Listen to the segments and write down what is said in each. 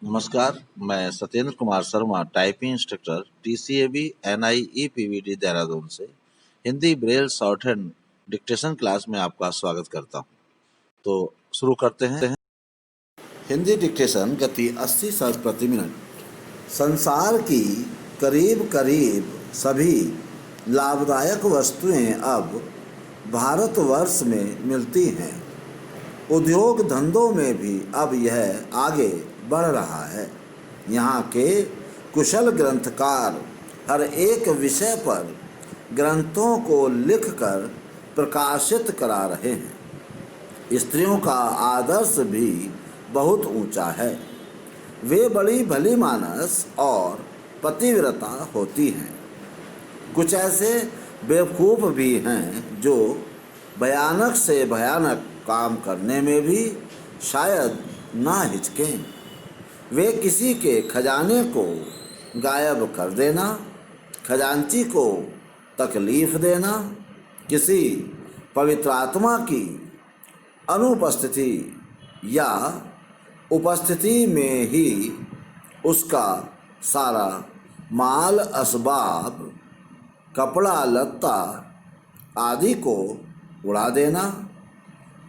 नमस्कार, मैं Satyendra Kumar Sharma, typing instructor, TCAB NI EPVD Dehradun से Hindi braille shorthand dictation class में आपका स्वागत करता हूं। तो शुरू करते हैं। हिंदी डिक्टेशन गति 80 शब्द प्रति मिनट। संसार की करीब करीब सभी लाभदायक वस्तुएं अब भारतवर्ष में मिलती हैं। उद्योग धंधों में भी अब यह आगे बढ़ रहा है। यहाँ के कुशल ग्रंथकार हर एक विषय पर ग्रंथों को लिखकर प्रकाशित करा रहे हैं। स्त्रियों का आदर्श भी बहुत ऊंचा है। वे बड़ी भली मानस और पतिव्रता होती हैं। कुछ ऐसे बेवकूफ़ भी हैं जो भयानक से भयानक काम करने में भी शायद ना हिचकें। वे किसी के खजाने को गायब कर देना, खजांची को तकलीफ देना, किसी पवित्र आत्मा की अनुपस्थिति या उपस्थिति में ही उसका सारा माल असबाब, कपड़ा लत्ता आदि को उड़ा देना,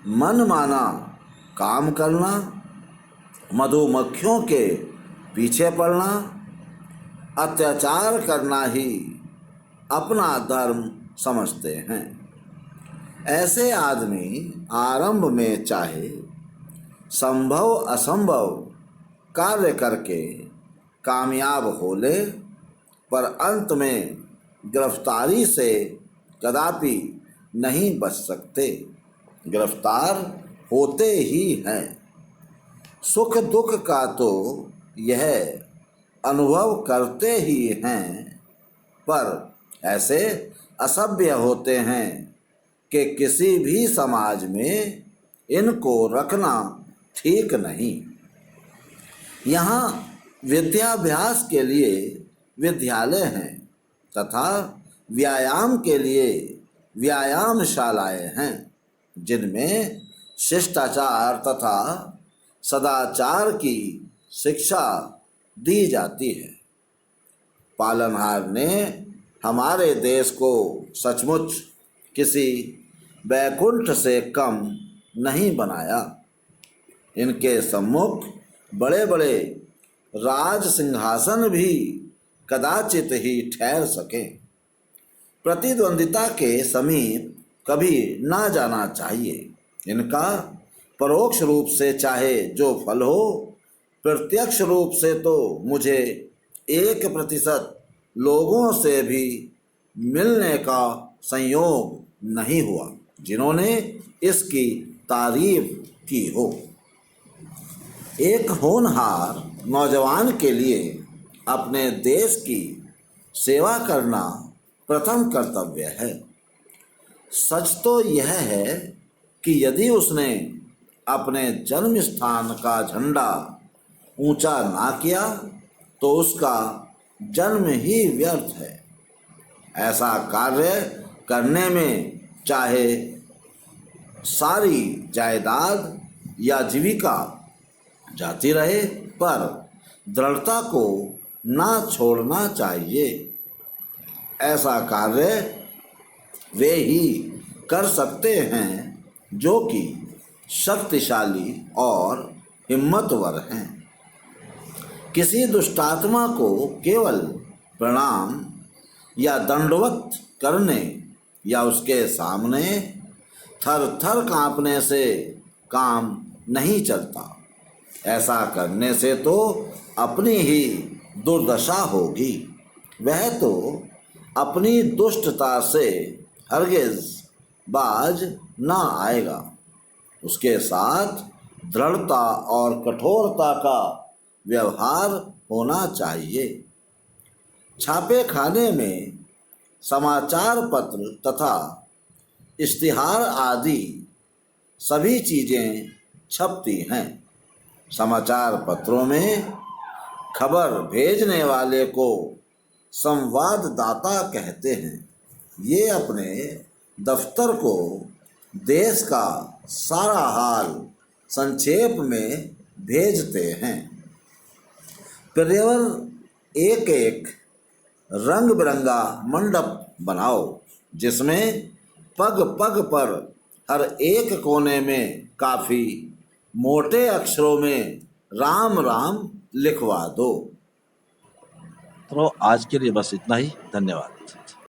मनमाना काम करना, मधुमक्खियों के पीछे पड़ना, अत्याचार करना ही अपना धर्म समझते हैं। ऐसे आदमी आरंभ में चाहे संभव असंभव कार्य करके कामयाब हो ले, पर अंत में गिरफ्तारी से कदापि नहीं बच सकते। गिरफ्तार होते ही हैं। सुख दुख का तो यह अनुभव करते ही हैं, पर ऐसे असभ्य होते हैं कि किसी भी समाज में इनको रखना ठीक नहीं। यहाँ विद्याभ्यास के लिए विद्यालय हैं तथा व्यायाम के लिए व्यायामशालाएं हैं, जिनमें शिष्टाचार तथा सदाचार की शिक्षा दी जाती है। पालनहार ने हमारे देश को सचमुच किसी बैकुंठ से कम नहीं बनाया। इनके सम्मुख बड़े बड़े राज सिंहासन भी कदाचित ही ठहर सकें। प्रतिद्वंदिता के समीप कभी ना जाना चाहिए। इनका परोक्ष रूप से चाहे जो फल हो, प्रत्यक्ष रूप से तो मुझे 1% लोगों से भी मिलने का संयोग नहीं हुआ जिन्होंने इसकी तारीफ की हो। एक होनहार नौजवान के लिए अपने देश की सेवा करना प्रथम कर्तव्य है। सच तो यह है कि यदि उसने अपने जन्म स्थान का झंडा ऊंचा ना किया तो उसका जन्म ही व्यर्थ है। ऐसा कार्य करने में चाहे सारी जायदाद या जीविका जाती रहे, पर दृढ़ता को ना छोड़ना चाहिए। ऐसा कार्य वे ही कर सकते हैं जो कि शक्तिशाली और हिम्मतवर हैं। किसी दुष्टात्मा को केवल प्रणाम या दंडवत करने या उसके सामने थर थर कांपने से काम नहीं चलता। ऐसा करने से तो अपनी ही दुर्दशा होगी। वह तो अपनी दुष्टता से हरगिज बाज ना आएगा। उसके साथ दृढ़ता और कठोरता का व्यवहार होना चाहिए। छापे खाने में समाचार पत्र तथा इश्तिहार आदि सभी चीज़ें छपती हैं। समाचार पत्रों में खबर भेजने वाले को संवाददाता कहते हैं। ये अपने दफ्तर को देश का सारा हाल संक्षेप में भेजते हैं। पेरेवर एक एक रंग बिरंगा मंडप बनाओ, जिसमें पग पग पर हर एक कोने में काफी मोटे अक्षरों में राम राम लिखवा दो। तो आज के लिए बस इतना ही। धन्यवाद।